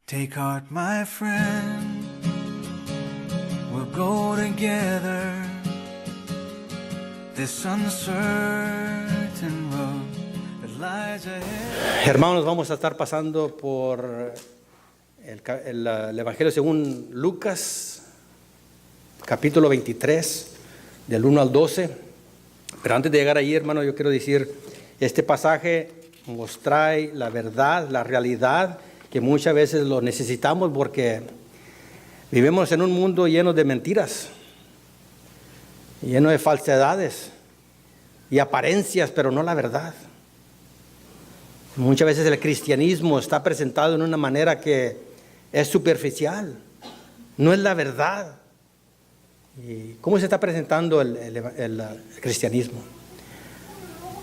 Take heart, my friend, we'll go together this uncertain road that lies ahead. Hermanos, vamos a estar pasando por el Evangelio según Lucas, capítulo 23, del 1 al 12. Pero antes de llegar ahí, hermano, yo quiero decir, este pasaje nos trae la verdad, la realidad, que muchas veces lo necesitamos porque vivimos en un mundo lleno de mentiras, lleno de falsedades y apariencias, pero no la verdad. Muchas veces el cristianismo está presentado en una manera que es superficial, no es la verdad. ¿Y cómo se está presentando el cristianismo?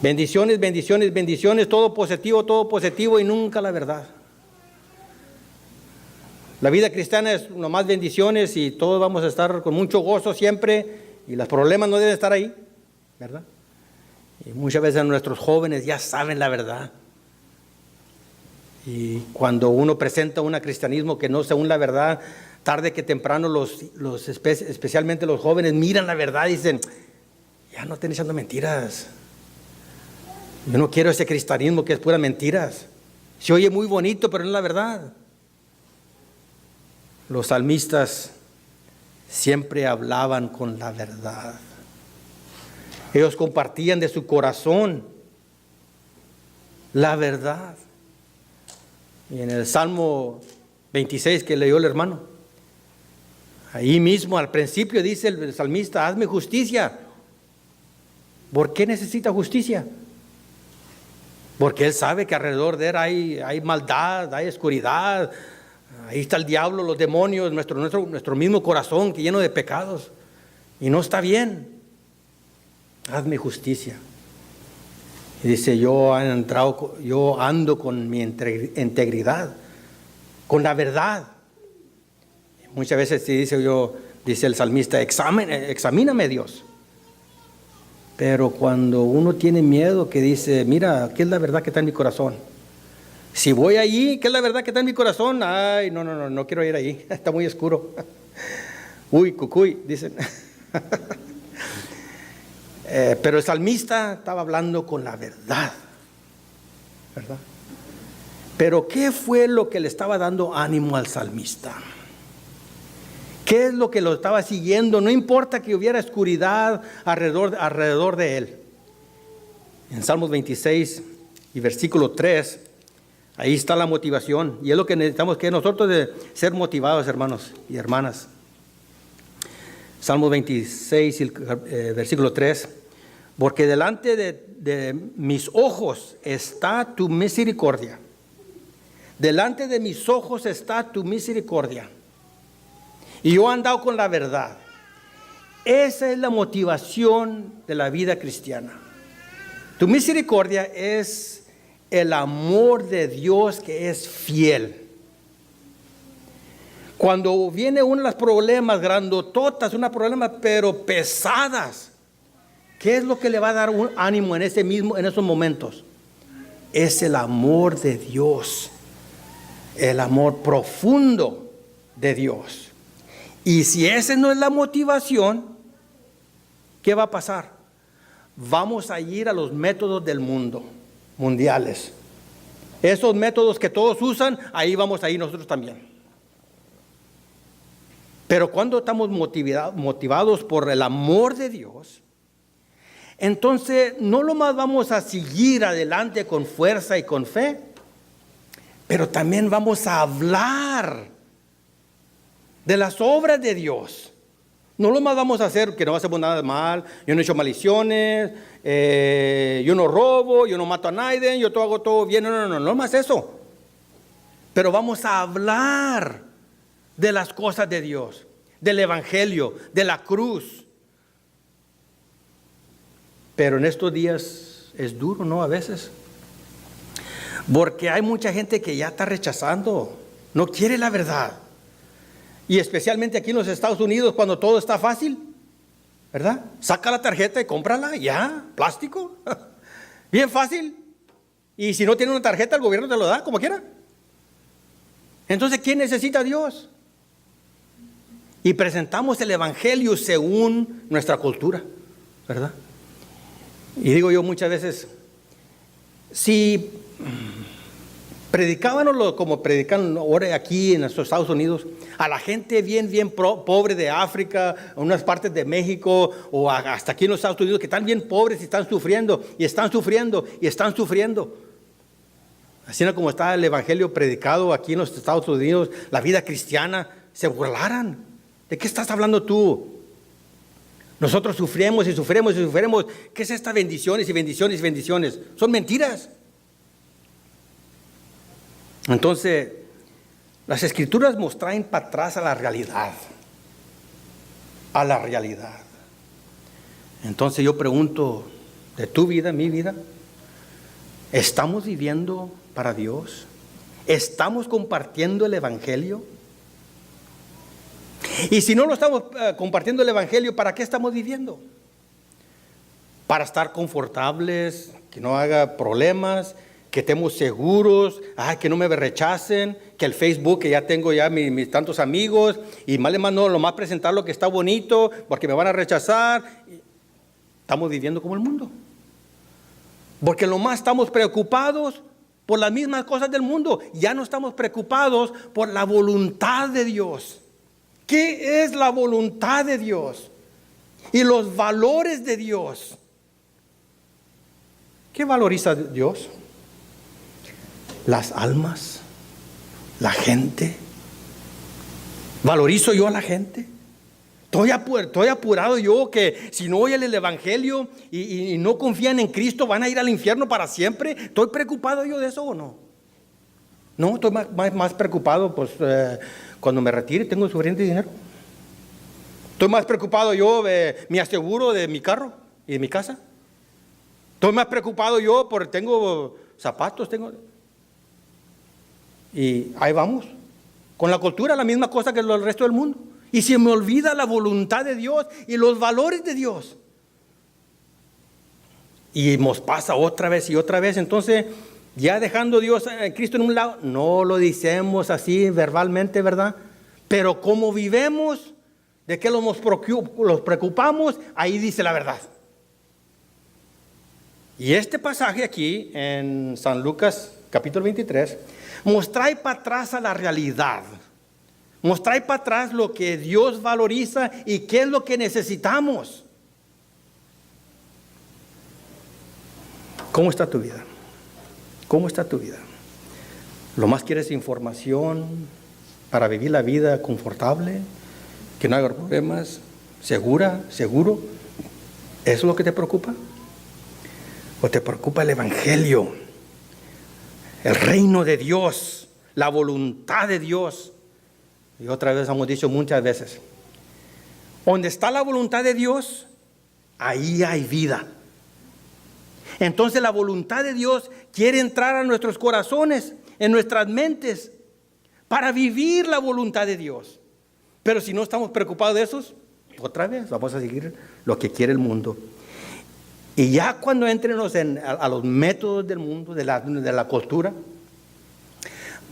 Bendiciones, bendiciones, bendiciones, todo positivo y nunca la verdad. La vida cristiana es nomás bendiciones y todos vamos a estar con mucho gozo siempre y los problemas no deben estar ahí, ¿verdad? Y muchas veces nuestros jóvenes ya saben la verdad. Y cuando uno presenta un cristianismo que no según la verdad, tarde que temprano especialmente los jóvenes miran la verdad y dicen, ya no estén echando mentiras. Yo no quiero ese cristianismo que es pura mentiras. Se oye muy bonito, pero no es la verdad. Los salmistas siempre hablaban con la verdad. Ellos compartían de su corazón la verdad. Y en el Salmo 26 que leyó el hermano, ahí mismo al principio dice el salmista, hazme justicia. ¿Por qué necesita justicia? Porque él sabe que alrededor de él hay maldad, hay oscuridad. Ahí está el diablo, los demonios, nuestro mismo corazón que lleno de pecados. Y no está bien. Hazme justicia. Y dice, yo ando con mi integridad, con la verdad. Muchas veces dice el salmista, examíname Dios. Pero cuando uno tiene miedo que dice, mira, ¿qué es la verdad que está en mi corazón? Si voy allí, ¿qué es la verdad que está en mi corazón? Ay, no quiero ir allí, está muy oscuro. Uy, cucuy, dicen. Pero el salmista estaba hablando con la verdad, ¿verdad? Pero ¿qué fue lo que le estaba dando ánimo al salmista? ¿Qué es lo que lo estaba siguiendo? No importa que hubiera oscuridad alrededor de él. En Salmos 26 y versículo 3, ahí está la motivación. Y es lo que necesitamos que nosotros de ser motivados, hermanos y hermanas. Salmos 26 y versículo 3. Porque delante de mis ojos está tu misericordia. Delante de mis ojos está tu misericordia. Y yo he andado con la verdad. Esa es la motivación de la vida cristiana. Tu misericordia es el amor de Dios que es fiel. Cuando viene uno de los problemas grandototas, unos problemas pero pesadas, ¿qué es lo que le va a dar un ánimo en esos momentos? Es el amor de Dios, el amor profundo de Dios. Y si esa no es la motivación, ¿qué va a pasar? Vamos a ir a los métodos del mundo, mundiales. Esos métodos que todos usan, ahí vamos a ir nosotros también. Pero cuando estamos motivados por el amor de Dios, entonces no lo más vamos a seguir adelante con fuerza y con fe, pero también vamos a hablar de las obras de Dios. No lo más vamos a hacer que no hacemos nada de mal, yo no he hecho maldiciones, yo no robo, yo no mato a nadie, yo hago todo bien, no más eso. Pero vamos a hablar de las cosas de Dios, del evangelio, de la cruz. Pero en estos días es duro, ¿no? A veces. Porque hay mucha gente que ya está rechazando, no quiere la verdad. Y especialmente aquí en los Estados Unidos, cuando todo está fácil, ¿verdad? Saca la tarjeta y cómprala, ya, plástico. Bien fácil. Y si no tiene una tarjeta, el gobierno te lo da, como quiera. Entonces, ¿quién necesita a Dios? Y presentamos el Evangelio según nuestra cultura, ¿verdad? Y digo yo muchas veces, si predicábanos como predican ahora aquí en los Estados Unidos, a la gente bien pobre de África, en unas partes de México, o hasta aquí en los Estados Unidos, que están bien pobres y están sufriendo, y están sufriendo, y están sufriendo. Así como está el Evangelio predicado aquí en los Estados Unidos, la vida cristiana, se burlaran. ¿De qué estás hablando tú? Nosotros sufrimos y sufrimos y sufrimos. ¿Qué es esta bendiciones y bendiciones y bendiciones? Son mentiras. Entonces, las Escrituras nos traen para atrás a la realidad. A la realidad. Entonces yo pregunto, de tu vida, mi vida, ¿estamos viviendo para Dios? ¿Estamos compartiendo el Evangelio? Y si no lo estamos compartiendo el Evangelio, ¿para qué estamos viviendo? Para estar confortables, que no haga problemas, que estemos seguros, que no me rechacen, que el Facebook, que ya tengo ya mis tantos amigos, y más no, lo más presentar lo que está bonito, porque me van a rechazar. Estamos viviendo como el mundo. Porque lo más estamos preocupados por las mismas cosas del mundo. Ya no estamos preocupados por la voluntad de Dios. ¿Qué es la voluntad de Dios? Y los valores de Dios. ¿Qué valoriza Dios? Las almas, la gente. ¿Valorizo yo a la gente? Estoy apurado yo que si no oyen el Evangelio y no confían en Cristo, van a ir al infierno para siempre. ¿Estoy preocupado yo de eso o no? No, estoy más preocupado, pues cuando me retire tengo suficiente dinero. Estoy más preocupado yo de mi aseguro de mi carro y de mi casa. Estoy más preocupado yo porque tengo zapatos, y ahí vamos. Con la cultura, la misma cosa que el resto del mundo. Y se me olvida la voluntad de Dios y los valores de Dios. Y nos pasa otra vez y otra vez. Entonces, ya dejando Dios, Cristo en un lado, no lo decimos así verbalmente, ¿verdad? Pero como vivemos, de qué los preocupamos, ahí dice la verdad. Y este pasaje aquí, en San Lucas, capítulo 23, nos trae para atrás a la realidad. Nos trae para atrás lo que Dios valoriza y qué es lo que necesitamos. ¿Cómo está tu vida? ¿Cómo está tu vida? ¿Lo más quieres información para vivir la vida confortable? Que no haya problemas, seguro. ¿Eso es lo que te preocupa? ¿O te preocupa el Evangelio? El reino de Dios, la voluntad de Dios. Y otra vez hemos dicho muchas veces, donde está la voluntad de Dios, ahí hay vida. Entonces la voluntad de Dios quiere entrar a nuestros corazones, en nuestras mentes, para vivir la voluntad de Dios. Pero si no estamos preocupados de eso, otra vez vamos a seguir lo que quiere el mundo. Y ya cuando entremos a los métodos del mundo, de la cultura,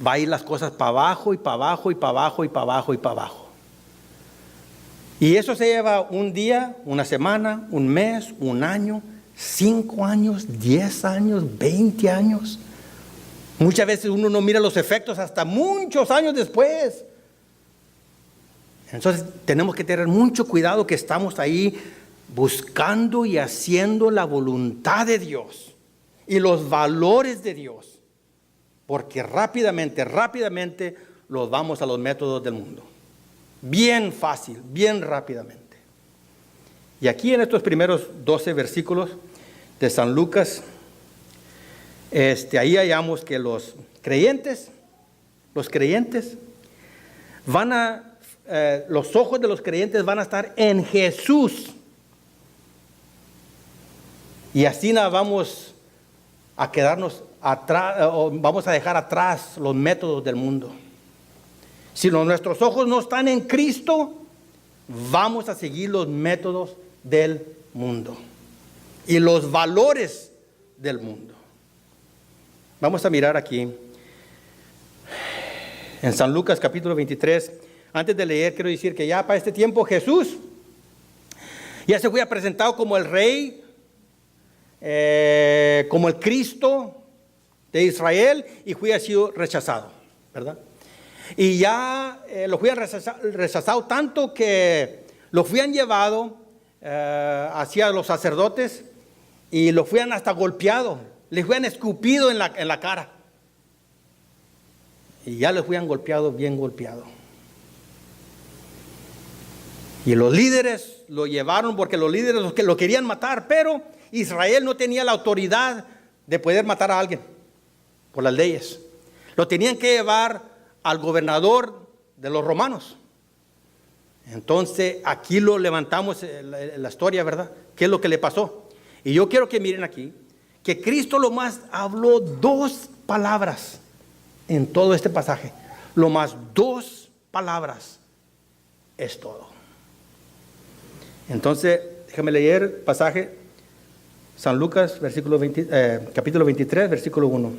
va a ir las cosas para abajo y para abajo y para abajo y para abajo y para abajo. Y eso se lleva un día, una semana, un mes, un año, 5 años, 10 años, 20 años. Muchas veces uno no mira los efectos hasta muchos años después. Entonces tenemos que tener mucho cuidado que estamos ahí buscando y haciendo la voluntad de Dios y los valores de Dios. Porque rápidamente los vamos a los métodos del mundo. Bien fácil, bien rápidamente. Y aquí en estos primeros 12 versículos de San Lucas, ahí hallamos que los creyentes los ojos de los creyentes van a estar en Jesús. Y así vamos a quedarnos atrás, o vamos a dejar atrás los métodos del mundo. Si nuestros ojos no están en Cristo, vamos a seguir los métodos del mundo y los valores del mundo. Vamos a mirar aquí En San Lucas capítulo 23, antes de leer, quiero decir que ya para este tiempo Jesús ya se había presentado como el rey, como el Cristo de Israel, y había sido rechazado, ¿verdad? Y ya lo habían rechazado tanto que lo habían llevado hacia los sacerdotes y lo habían hasta golpeado, les habían escupido en la cara. Y ya les habían golpeado, bien golpeado. Y los líderes lo llevaron porque los líderes lo querían matar, pero Israel no tenía la autoridad de poder matar a alguien por las leyes. Lo tenían que llevar al gobernador de los romanos. Entonces aquí lo levantamos la historia, ¿verdad? ¿Qué es lo que le pasó? Y yo quiero que miren aquí que Cristo lo más habló 2 palabras en todo este pasaje. Lo más 2 palabras es todo. Entonces, déjame leer el pasaje, San Lucas, capítulo 23, versículo 1.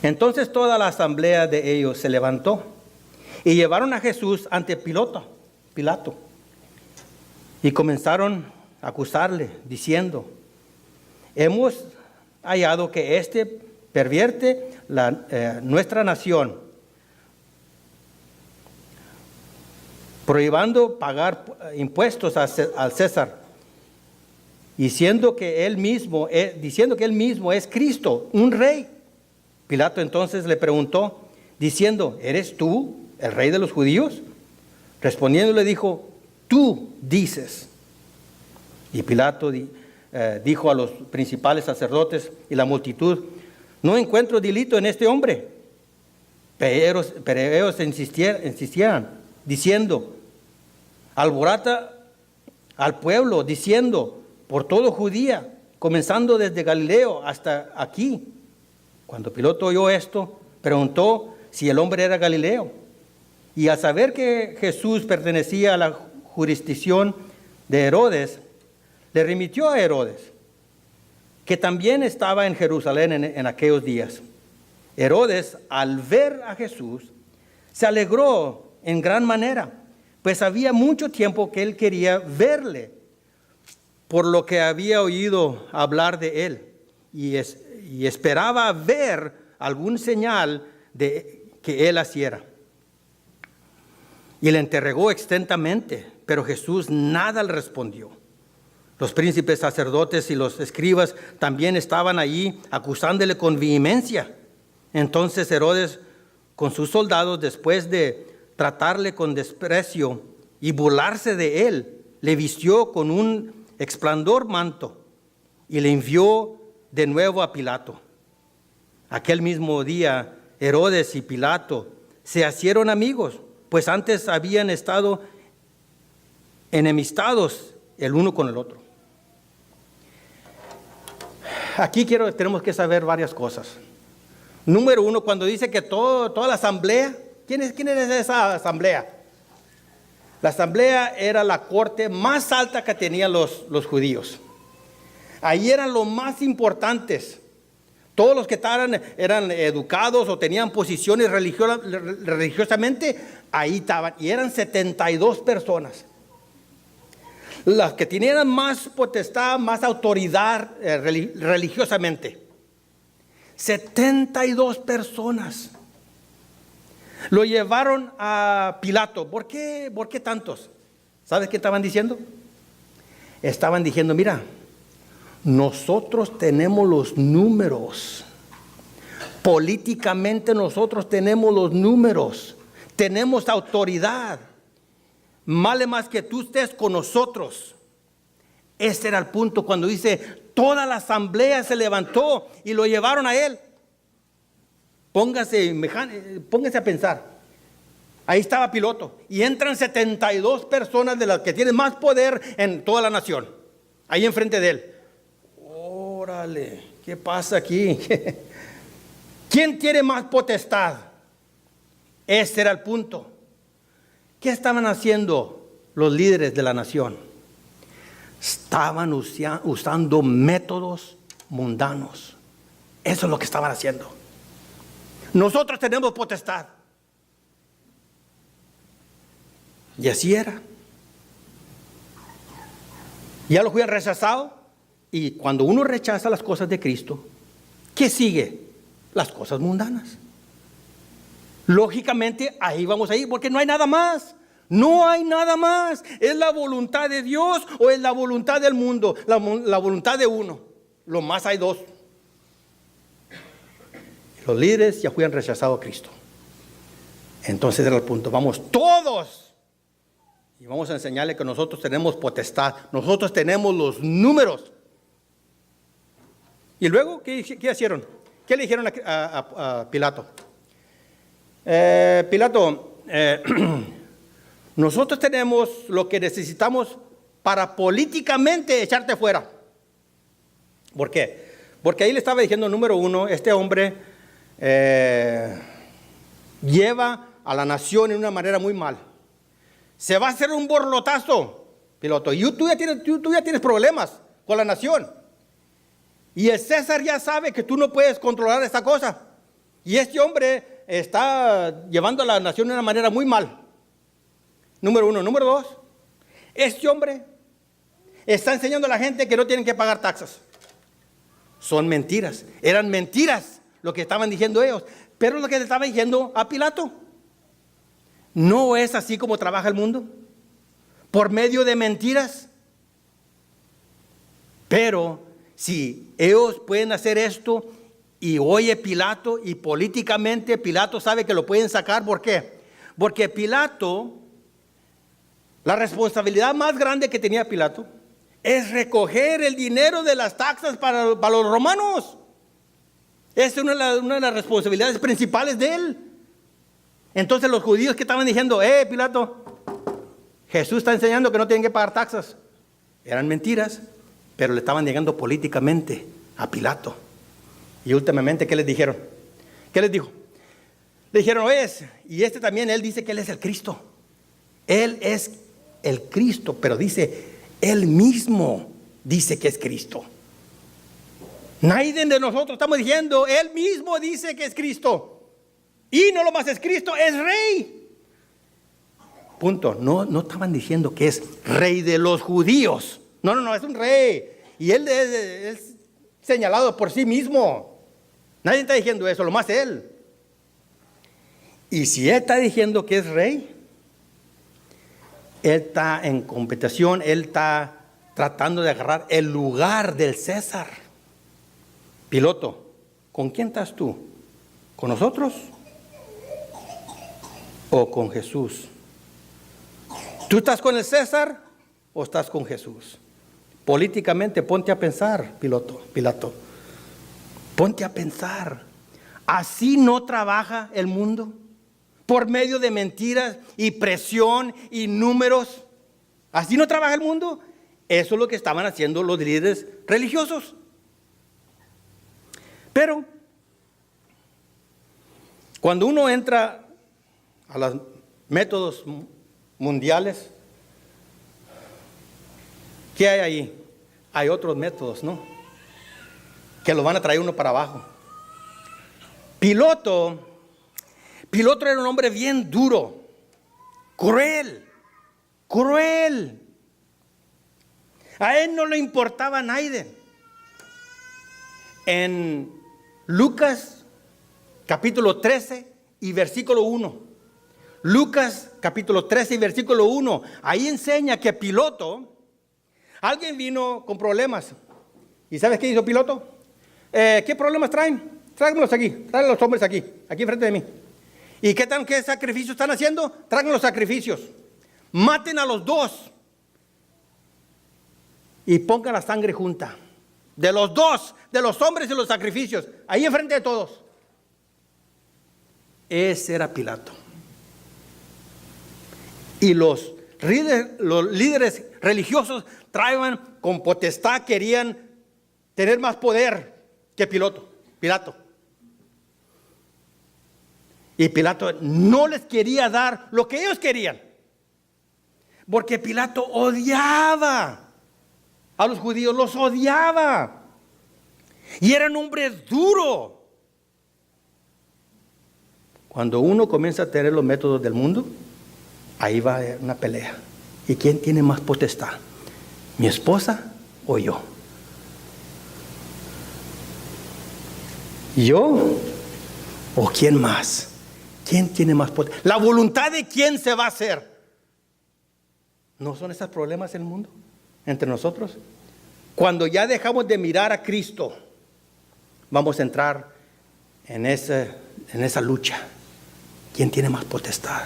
Entonces toda la asamblea de ellos se levantó y llevaron a Jesús ante Pilato. Y comenzaron a acusarle, diciendo: hemos hallado que éste pervierte nuestra nación, prohibiendo pagar impuestos al César, diciendo que él mismo es Cristo, un rey. Pilato entonces le preguntó, diciendo: ¿eres tú el rey de los judíos? Respondiendo le dijo: tú dices. Y Pilato dijo a los principales sacerdotes y la multitud: no encuentro delito en este hombre. Pero ellos insistían, diciendo: alborota al pueblo, diciendo por todo Judía, comenzando desde Galileo hasta aquí. Cuando Pilato oyó esto, preguntó si el hombre era Galileo. Y al saber que Jesús pertenecía a la jurisdicción de Herodes, le remitió a Herodes, que también estaba en Jerusalén en aquellos días. Herodes, al ver a Jesús, se alegró en gran manera, pues había mucho tiempo que él quería verle, por lo que había oído hablar de él, y esperaba ver algún señal de que él hiciera. Y le interrogó extensamente, pero Jesús nada le respondió. Los príncipes sacerdotes y los escribas también estaban allí acusándole con vehemencia. Entonces Herodes, con sus soldados, después de tratarle con desprecio y burlarse de él, le vistió con un resplandor manto y le envió de nuevo a Pilato. Aquel mismo día, Herodes y Pilato se hicieron amigos, pues antes habían estado enemistados el uno con el otro. Aquí tenemos que saber varias cosas. Número 1, cuando dice que toda la asamblea, ¿quién es esa asamblea? La asamblea era la corte más alta que tenían los judíos. Ahí eran los más importantes. Todos los que eran educados o tenían posiciones religiosamente, ahí estaban. Y eran 72 personas. Las que tenían más potestad, más autoridad religiosamente. 72 personas. Lo llevaron a Pilato. ¿Por qué tantos? ¿Sabes qué estaban diciendo? Estaban diciendo: mira, nosotros tenemos los números. Políticamente nosotros tenemos los números. Tenemos autoridad. Vale más que tú estés con nosotros. Ese era el punto cuando dice: toda la asamblea se levantó y lo llevaron a él. Póngase a pensar. Ahí estaba Pilato y entran 72 personas de las que tienen más poder en toda la nación, ahí enfrente de él. Órale, ¿qué pasa aquí? ¿Quién tiene más potestad? Ese era el punto. ¿Qué estaban haciendo los líderes de la nación? Estaban usando métodos mundanos. Eso es lo que estaban haciendo. Nosotros tenemos potestad. Y así era. Ya lo habían rechazado. Y cuando uno rechaza las cosas de Cristo, ¿qué sigue? Las cosas mundanas. Lógicamente, ahí vamos a ir, porque no hay nada más. No hay nada más. ¿Es la voluntad de Dios o es la voluntad del mundo? La voluntad de uno. Lo más hay dos. Los líderes ya habían rechazado a Cristo. Entonces era el punto. Vamos todos. Y vamos a enseñarle que nosotros tenemos potestad. Nosotros tenemos los números. Y luego, ¿qué hicieron? ¿Qué le dijeron a Pilato? Pilato, nosotros tenemos lo que necesitamos para políticamente echarte fuera. ¿Por qué? Porque ahí le estaba diciendo, número uno, este hombre lleva a la nación en una manera muy mal. Se va a hacer un borlotazo, Pilato, y tú ya tienes problemas con la nación. Y el César ya sabe que tú no puedes controlar esta cosa. Y este hombre está llevando a la nación de una manera muy mal. Número uno. Número dos, este hombre está enseñando a la gente que no tienen que pagar taxas. Son mentiras. Eran mentiras lo que estaban diciendo ellos. Pero lo que le estaba diciendo a Pilato. ¿No es así como trabaja el mundo? Por medio de mentiras. Pero si ellos pueden hacer esto y oye Pilato, y políticamente Pilato sabe que lo pueden sacar, ¿por qué? Porque Pilato, la responsabilidad más grande que tenía Pilato es recoger el dinero de las taxas para los romanos. Esa es una de las responsabilidades principales de él. Entonces los judíos que estaban diciendo, Pilato, Jesús está enseñando que no tienen que pagar taxas. Eran mentiras, pero le estaban llegando políticamente a Pilato. Y últimamente, ¿qué les dijeron? ¿Qué les dijo? Le dijeron, y este también, él dice que él es el Cristo. Él es el Cristo, pero dice, él mismo dice que es Cristo. Nadie de nosotros estamos diciendo, él mismo dice que es Cristo. Y no lo más es Cristo, es rey. Punto. No estaban diciendo que es rey de los judíos. No, es un rey. Y él es señalado por sí mismo. Nadie está diciendo eso, lo más él. Y si él está diciendo que es rey, él está en competición, él está tratando de agarrar el lugar del César. Piloto, ¿con quién estás tú? ¿Con nosotros o con Jesús? ¿Tú estás con el César o estás con Jesús? Políticamente ponte a pensar, Pilato. Ponte a pensar. ¿Así no trabaja el mundo? Por medio de mentiras y presión y números. ¿Así no trabaja el mundo? Eso es lo que estaban haciendo los líderes religiosos. Pero cuando uno entra a los métodos mundiales, ¿qué hay ahí? Hay otros métodos, ¿no? Que lo van a traer uno para abajo. Pilato era un hombre bien duro, cruel. A él no le importaba a nadie. En Lucas capítulo 13 y versículo 1. Lucas capítulo 13 y versículo 1. Ahí enseña que Pilato, alguien vino con problemas. ¿Y sabes qué hizo Pilato? ¿Qué problemas traen? Tráiganlos aquí, tráigan los hombres aquí enfrente de mí. ¿Y qué sacrificios están haciendo? Traigan los sacrificios. Maten a los dos. Y pongan la sangre junta. De los dos, de los hombres y los sacrificios. Ahí enfrente de todos. Ese era Pilato. Y los líderes religiosos traían con potestad, querían tener más poder que Pilato. Y Pilato no les quería dar lo que ellos querían. Porque Pilato odiaba a los judíos, los odiaba. Y era un hombre duro. Cuando uno comienza a tener los métodos del mundo, ahí va una pelea. ¿Y quién tiene más potestad? ¿Mi esposa o yo? ¿Yo o quién más? ¿Quién tiene más potestad? ¿La voluntad de quién se va a hacer? ¿No son esos problemas en el mundo entre nosotros? Cuando ya dejamos de mirar a Cristo, vamos a entrar en esa lucha. ¿Quién tiene más potestad?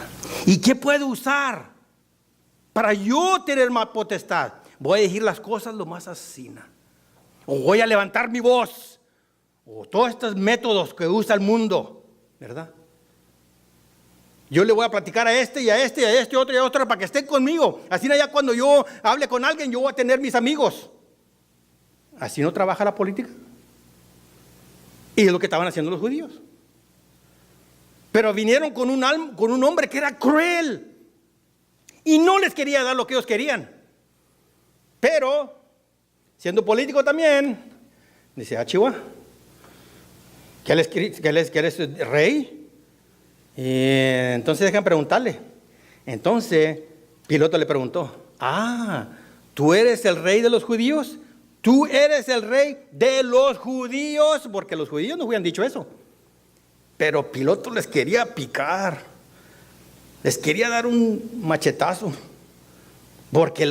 ¿Y qué puedo usar para yo tener más potestad? Voy a decir las cosas lo más asesina, o voy a levantar mi voz, o todos estos métodos que usa el mundo, ¿verdad? Yo le voy a platicar a este y a este y a este otro y a otro para que estén conmigo. Así ya cuando yo hable con alguien, yo voy a tener mis amigos. Así no trabaja la política. Y es lo que estaban haciendo los judíos. Pero vinieron con un hombre que era cruel y no les quería dar lo que ellos querían. Pero, siendo político también, dice, Chihuahua, ¿qué eres rey? Y entonces dejan preguntarle. Entonces, Pilato le preguntó, ¿tú eres el rey de los judíos? ¿Tú eres el rey de los judíos? Porque los judíos no hubieran dicho eso. Pero Pilato les quería picar. Les quería dar un machetazo. Porque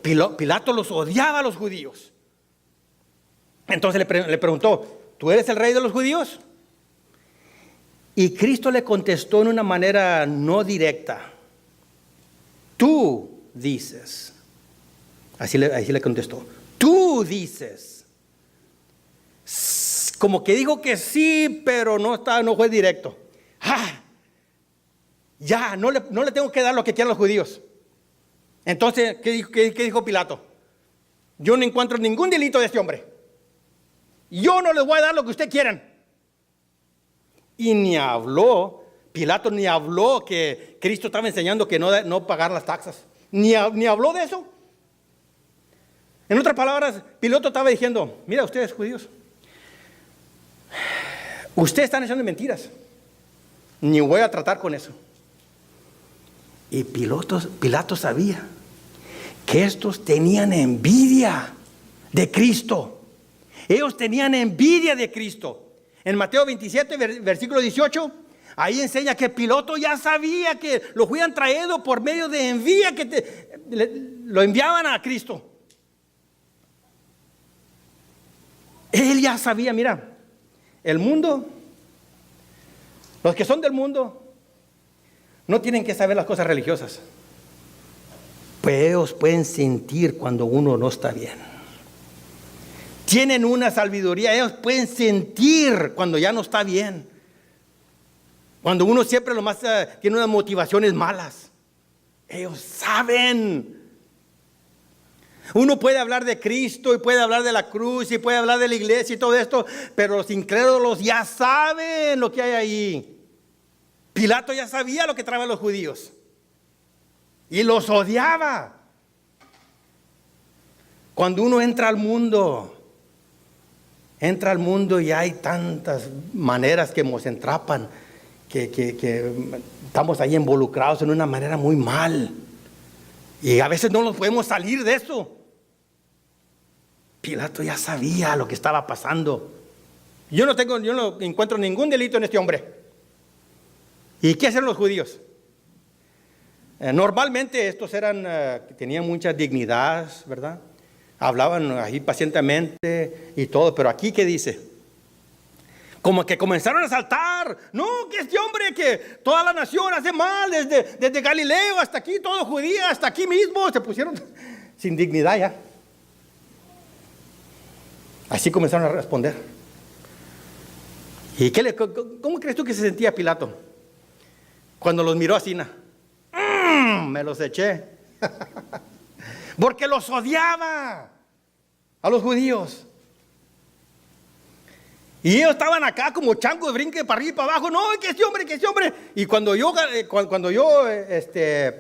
Pilato los odiaba a los judíos. Entonces le preguntó, ¿tú eres el rey de los judíos? Y Cristo le contestó en una manera no directa. Tú dices. Así le contestó. Tú dices. Como que dijo que sí, pero no fue directo. Ya, no le tengo que dar lo que quieran los judíos. Entonces, ¿qué dijo Pilato? Yo no encuentro ningún delito de este hombre. Yo no les voy a dar lo que ustedes quieran. Y Pilato ni habló que Cristo estaba enseñando que no pagar las taxas. Ni habló de eso. En otras palabras, Pilato estaba diciendo, mira ustedes judíos, ustedes están echando mentiras. Ni voy a tratar con eso. Y Pilato sabía que estos tenían envidia de Cristo. Ellos tenían envidia de Cristo. En Mateo 27, versículo 18, ahí enseña que Pilato ya sabía que lo habían traído por medio de envidia, lo enviaban a Cristo. Él ya sabía, mira, el mundo, los que son del mundo, no tienen que saber las cosas religiosas. Pues ellos pueden sentir cuando uno no está bien. Tienen una sabiduría, ellos pueden sentir cuando ya no está bien. Cuando uno siempre tiene unas motivaciones malas. Ellos saben. Uno puede hablar de Cristo y puede hablar de la cruz y puede hablar de la iglesia y todo esto, pero los incrédulos ya saben lo que hay ahí. Pilato ya sabía lo que traían los judíos y los odiaba. Cuando uno entra al mundo y hay tantas maneras que nos entrapan, que estamos ahí involucrados en una manera muy mal y a veces no nos podemos salir de eso. Pilato ya sabía lo que estaba pasando. Yo no encuentro ningún delito en este hombre. ¿Y qué hacen los judíos? Normalmente estos tenían mucha dignidad, ¿verdad? Hablaban ahí pacientemente y todo, pero aquí ¿qué dice? Como que comenzaron a saltar. No, que este hombre que toda la nación hace mal, desde Galileo hasta aquí, todo judía, hasta aquí mismo, se pusieron sin dignidad ya. Así comenzaron a responder. ¿Y cómo crees tú que se sentía Pilato cuando los miró así? Me los eché. Porque los odiaba a los judíos. Y ellos estaban acá como changos, brinque para arriba y para abajo. No, que este hombre. Y cuando yo,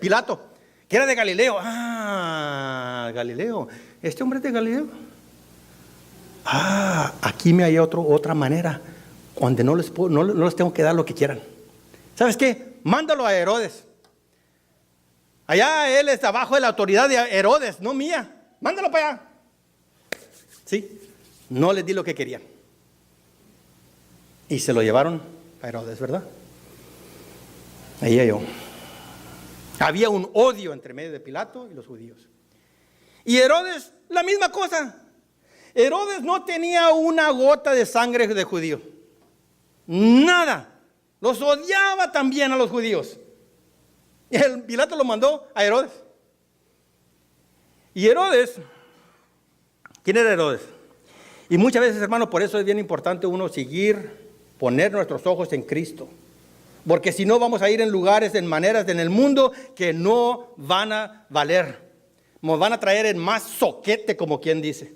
Pilato, que era de Galileo. Galileo. Este hombre es de Galileo. Aquí me hay otra manera, donde no les tengo que dar lo que quieran. ¿Sabes qué? Mándalo a Herodes. Allá él está bajo de la autoridad de Herodes, no mía. Mándalo para allá. Sí, no les di lo que querían. Y se lo llevaron a Herodes, ¿verdad? Ahí yo. Había un odio entre medio de Pilato y los judíos. Y Herodes, la misma cosa. Herodes no tenía una gota de sangre de judío. Nada. Los odiaba también a los judíos. Y el Pilato lo mandó a Herodes. Y Herodes, ¿quién era Herodes? Y muchas veces, hermano, por eso es bien importante uno poner nuestros ojos en Cristo. Porque si no vamos a ir en lugares, en maneras en el mundo que no van a valer. Nos van a traer en más soquete, como quien dice.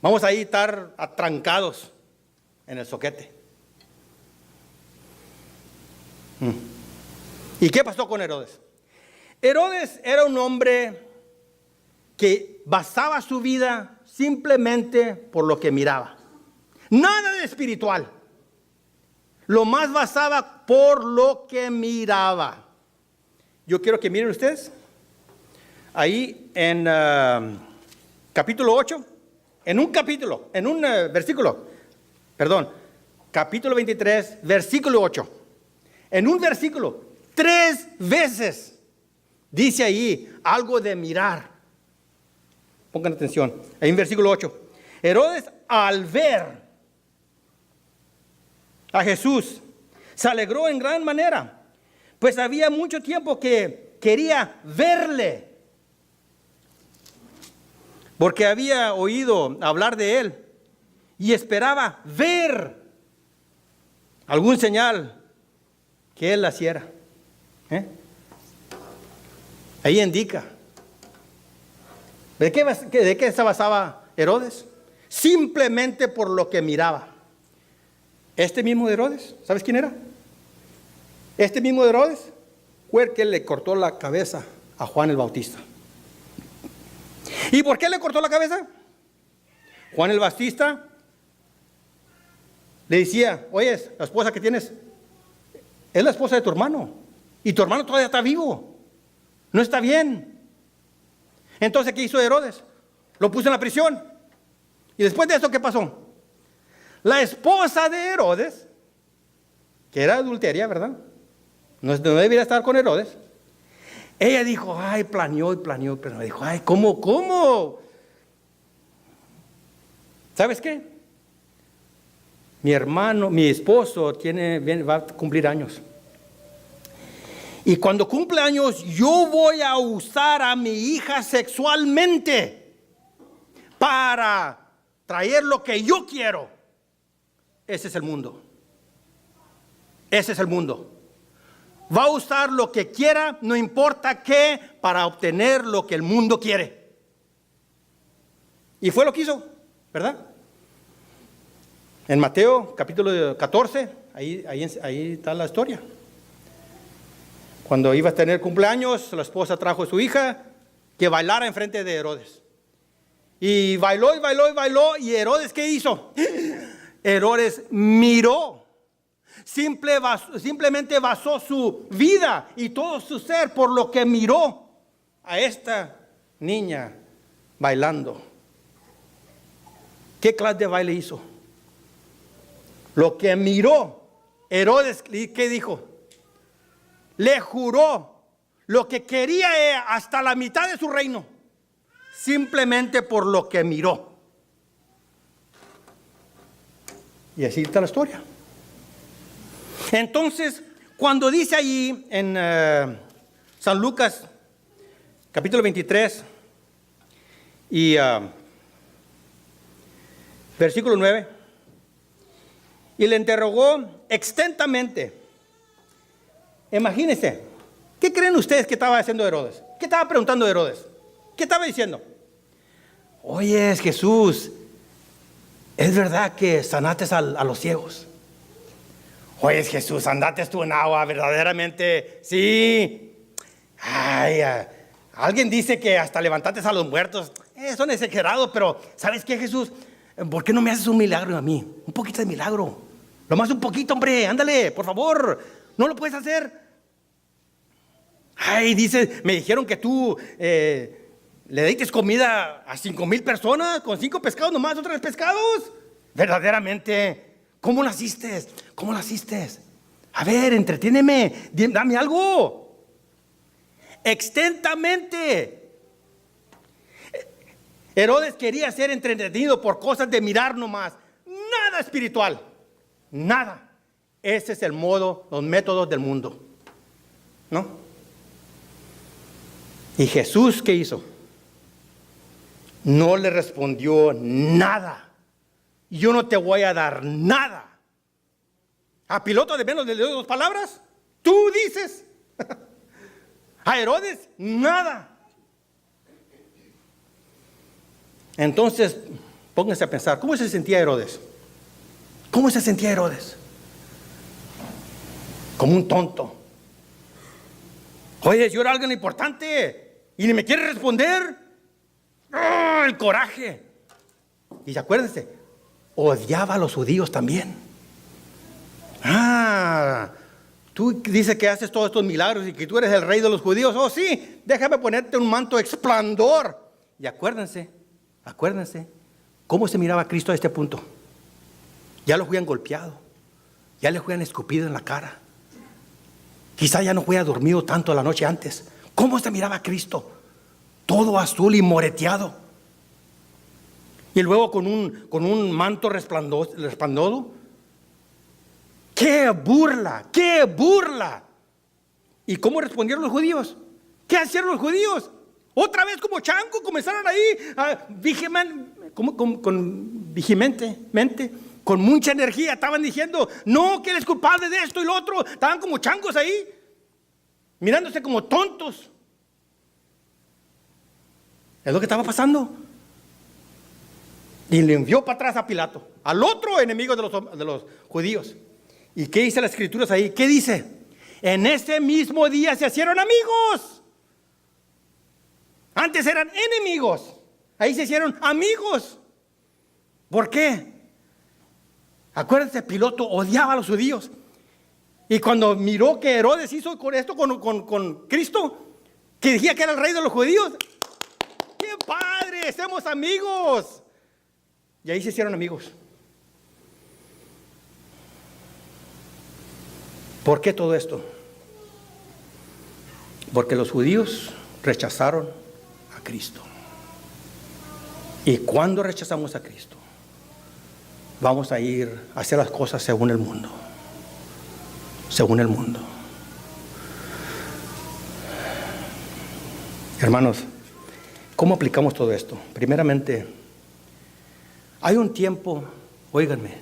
Vamos a estar atrancados en el soquete. ¿Y qué pasó con Herodes? Herodes era un hombre que basaba su vida simplemente por lo que miraba. Nada de espiritual. Lo más basaba por lo que miraba. Yo quiero que miren ustedes. Ahí en capítulo 8, en un versículo, capítulo 23, versículo 8. En un versículo, 3 veces dice ahí algo de mirar. Pongan atención. Ahí en versículo 8. Herodes, al ver a Jesús, se alegró en gran manera, pues había mucho tiempo que quería verle, porque había oído hablar de él y esperaba ver algún señal que él la hiciera. Ahí indica. ¿De qué se basaba Herodes? Simplemente por lo que miraba. Este mismo Herodes, ¿sabes quién era? Este mismo Herodes fue el que le cortó la cabeza a Juan el Bautista. ¿Y por qué le cortó la cabeza? Juan el Bautista le decía: oye, la esposa que tienes es la esposa de tu hermano, y tu hermano todavía está vivo, no está bien. Entonces, ¿qué hizo Herodes? Lo puso en la prisión. Y después de eso, ¿qué pasó? La esposa de Herodes, que era adulteria, ¿verdad? No debería estar con Herodes. Ella dijo, planeó, pero dijo, ¿cómo? ¿Sabes qué? Mi esposo va a cumplir años. Y cuando cumple años, yo voy a usar a mi hija sexualmente para traer lo que yo quiero. Ese es el mundo. Ese es el mundo. Va a usar lo que quiera, no importa qué, para obtener lo que el mundo quiere. Y fue lo que hizo, ¿verdad? En Mateo capítulo 14, ahí está la historia. Cuando iba a tener cumpleaños, la esposa trajo a su hija que bailara enfrente de Herodes. Y bailó, y Herodes, ¿qué hizo? Herodes miró. Simplemente basó su vida y todo su ser por lo que miró a esta niña bailando. ¿Qué clase de baile hizo? Lo que miró Herodes, ¿qué dijo? Le juró lo que quería hasta la mitad de su reino, simplemente por lo que miró. Y así está la historia. Entonces, cuando dice allí en San Lucas, capítulo 23, y versículo 9, y le interrogó extensamente. Imagínense, ¿qué creen ustedes que estaba haciendo Herodes? ¿Qué estaba preguntando Herodes? ¿Qué estaba diciendo? Oye, Jesús, ¿es verdad que sanaste a los ciegos? Oye, Jesús, andaste tú en agua, verdaderamente, sí. Alguien dice que hasta levantaste a los muertos. Son exagerados, pero ¿sabes qué, Jesús? ¿Por qué no me haces un milagro a mí? Un poquito de milagro. Lo más un poquito, hombre, ándale, por favor. ¿No lo puedes hacer? Ay, dice, me dijeron que tú le diste comida a 5,000 personas con 5 pescados nomás, otros pescados. Verdaderamente, ¿cómo lo hiciste? ¿Cómo lo hiciste? A ver, entretiéneme, dame algo. Extensamente. Herodes quería ser entretenido por cosas de mirar nomás. Nada espiritual. Nada. Ese es el modo, los métodos del mundo. ¿No? ¿Y Jesús qué hizo? No le respondió nada. Yo no te voy a dar nada. A Pilato de menos le dio 2 palabras. Tú dices. A Herodes, nada. Entonces, pónganse a pensar, ¿cómo se sentía Herodes? ¿Cómo se sentía Herodes? Como un tonto. Oye, yo era alguien importante y ni me quiere responder. ¡Oh, el coraje! Y acuérdense, odiaba a los judíos también. Tú dices que haces todos estos milagros y que tú eres el rey de los judíos. Oh, sí, déjame ponerte un manto de esplendor. Y acuérdense, cómo se miraba a Cristo a este punto. Ya lo habían golpeado, ya le habían escupido en la cara. Quizá ya no hubiera dormido tanto la noche antes. ¿Cómo se miraba a Cristo? Todo azul y moreteado. Y luego con un manto resplandoroso. ¡Qué burla! ¡Qué burla! ¿Y cómo respondieron los judíos? ¿Qué hicieron los judíos? Otra vez como chango comenzaron ahí vehementemente, con mucha energía, estaban diciendo, no, que él es culpable de esto y lo otro. Estaban como changos ahí, mirándose como tontos. Es lo que estaba pasando. Y le envió para atrás a Pilato, al otro enemigo de los judíos. ¿Y qué dice las escrituras ahí? ¿Qué dice? En ese mismo día se hicieron amigos. Antes eran enemigos. Ahí se hicieron amigos. ¿Por qué? Acuérdense, Pilato odiaba a los judíos. Y cuando miró que Herodes hizo con esto con Cristo, que decía que era el rey de los judíos, ¡qué padre! ¡Somos amigos! Y ahí se hicieron amigos. ¿Por qué todo esto? Porque los judíos rechazaron a Cristo. Y cuando rechazamos a Cristo, vamos a ir a hacer las cosas según el mundo. Según el mundo. Hermanos, ¿cómo aplicamos todo esto? Primeramente, hay un tiempo, óiganme,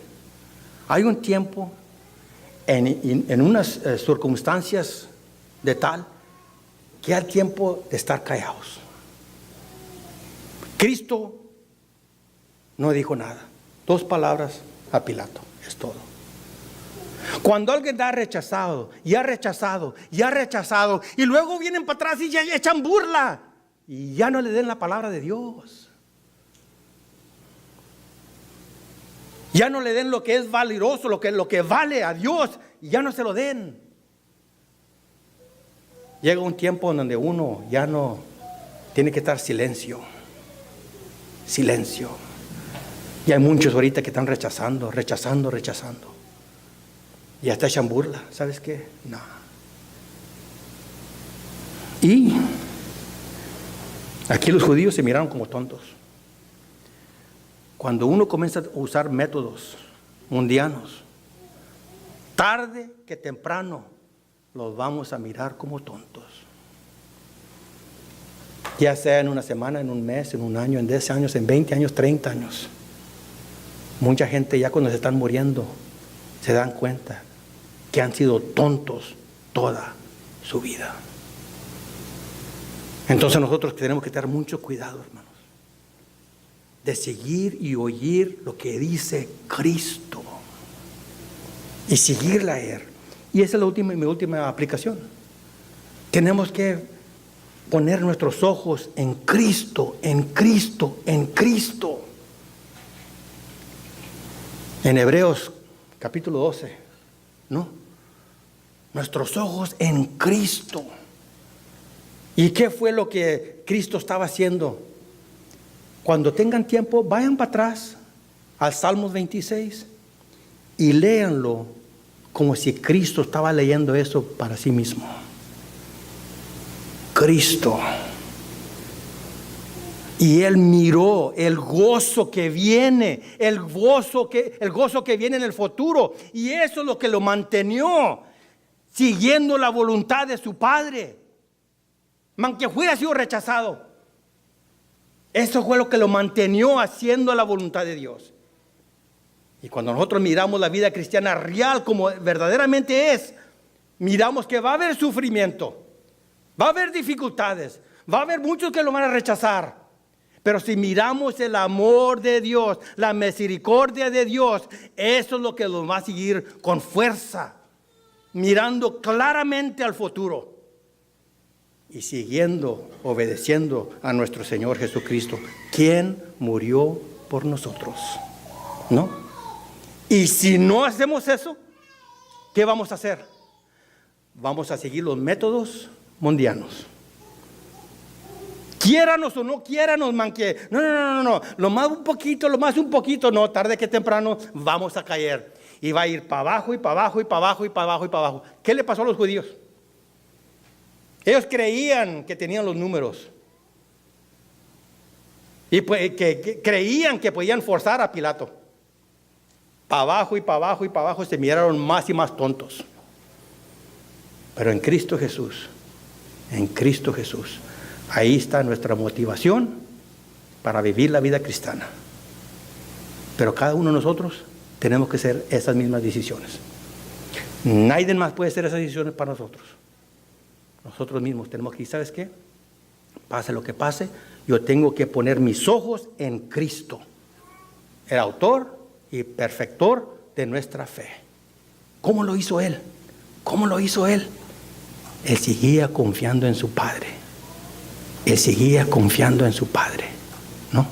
hay un tiempo en unas circunstancias de tal que hay tiempo de estar callados. Cristo no dijo nada. 2 palabras a Pilato, es todo. Cuando alguien ha rechazado, y ha rechazado, y ha rechazado, y luego vienen para atrás y ya echan burla, y ya no le den la palabra de Dios. Ya no le den lo que es valioso, lo que vale a Dios, y ya no se lo den. Llega un tiempo en donde uno ya no tiene que estar silencio. Silencio. Y hay muchos ahorita que están rechazando. Y hasta echan burla. ¿Sabes qué? No. Y aquí los judíos se miraron como tontos. Cuando uno comienza a usar métodos mundianos, tarde que temprano los vamos a mirar como tontos. Ya sea en una semana, en un mes, en un año, en 10 años, en 20 años, 30 años. Mucha gente ya cuando se están muriendo se dan cuenta que han sido tontos toda su vida. Entonces nosotros tenemos que tener mucho cuidado, hermanos, de seguir y oír lo que dice Cristo y seguirle a Él. Y esa es mi última aplicación. Tenemos que poner nuestros ojos en Cristo, en Cristo, en Cristo. En Hebreos capítulo 12, ¿no? Nuestros ojos en Cristo. ¿Y qué fue lo que Cristo estaba haciendo? Cuando tengan tiempo, vayan para atrás al Salmos 26 y léanlo como si Cristo estaba leyendo eso para sí mismo. Cristo. Y Él miró el gozo que viene, el gozo que viene en el futuro. Y eso es lo que lo mantenió siguiendo la voluntad de su Padre. Aunque hubiera sido rechazado. Eso fue lo que lo mantenió haciendo la voluntad de Dios. Y cuando nosotros miramos la vida cristiana real como verdaderamente es, miramos que va a haber sufrimiento, va a haber dificultades, va a haber muchos que lo van a rechazar. Pero si miramos el amor de Dios, la misericordia de Dios, eso es lo que nos va a seguir con fuerza, mirando claramente al futuro y siguiendo, obedeciendo a nuestro Señor Jesucristo, quien murió por nosotros, ¿no? Y si no hacemos eso, ¿qué vamos a hacer? Vamos a seguir los métodos mundianos. Quiéranos o no quiéranos, man, que no, lo más un poquito, no, tarde que temprano vamos a caer. Y va a ir para abajo y para abajo y para abajo y para abajo y para abajo. ¿Qué le pasó a los judíos? Ellos creían que tenían los números. Y pues, que creían que podían forzar a Pilato. Para abajo y para abajo y para abajo se miraron más y más tontos. Pero en Cristo Jesús, ahí está nuestra motivación para vivir la vida cristiana. Pero cada uno de nosotros tenemos que hacer esas mismas decisiones. Nadie más puede hacer esas decisiones para nosotros. Nosotros mismos tenemos que decir, ¿sabes qué? Pase lo que pase, yo tengo que poner mis ojos en Cristo, el autor y perfector de nuestra fe. ¿Cómo lo hizo Él? ¿Cómo lo hizo Él? Él seguía confiando en su Padre. Él seguía confiando en su Padre, ¿no?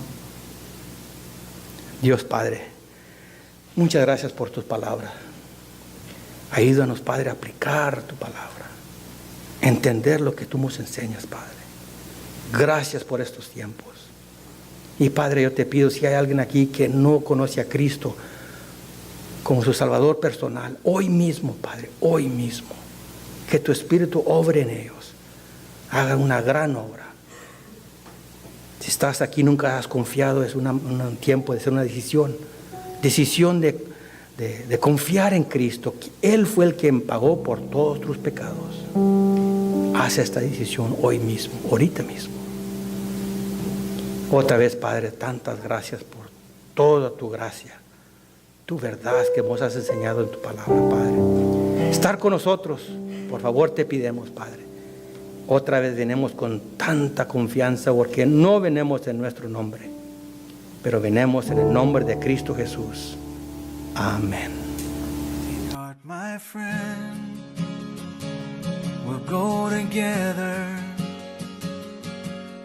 Dios Padre, muchas gracias por tus palabras. Ayúdanos, Padre, a aplicar tu palabra, entender lo que tú nos enseñas, Padre. Gracias por estos tiempos. Y Padre, yo te pido, si hay alguien aquí que no conoce a Cristo como su Salvador personal, hoy mismo, Padre, hoy mismo, que tu Espíritu obre en ellos, haga una gran obra. Si estás aquí, nunca has confiado, es un tiempo de hacer una decisión de confiar en Cristo. Él fue el quien pagó por todos tus pecados. Haz esta decisión hoy mismo, ahorita mismo. Otra vez, Padre, tantas gracias por toda tu gracia, tu verdad que nos has enseñado en tu palabra, Padre. Estar con nosotros, por favor, te pidemos, Padre. Otra vez venimos con tanta confianza porque no venimos en nuestro nombre, pero venimos en el nombre de Cristo Jesús. Amén. Sweetheart, my friend, we'll go together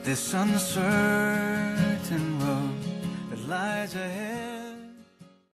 this uncertain road that lies ahead.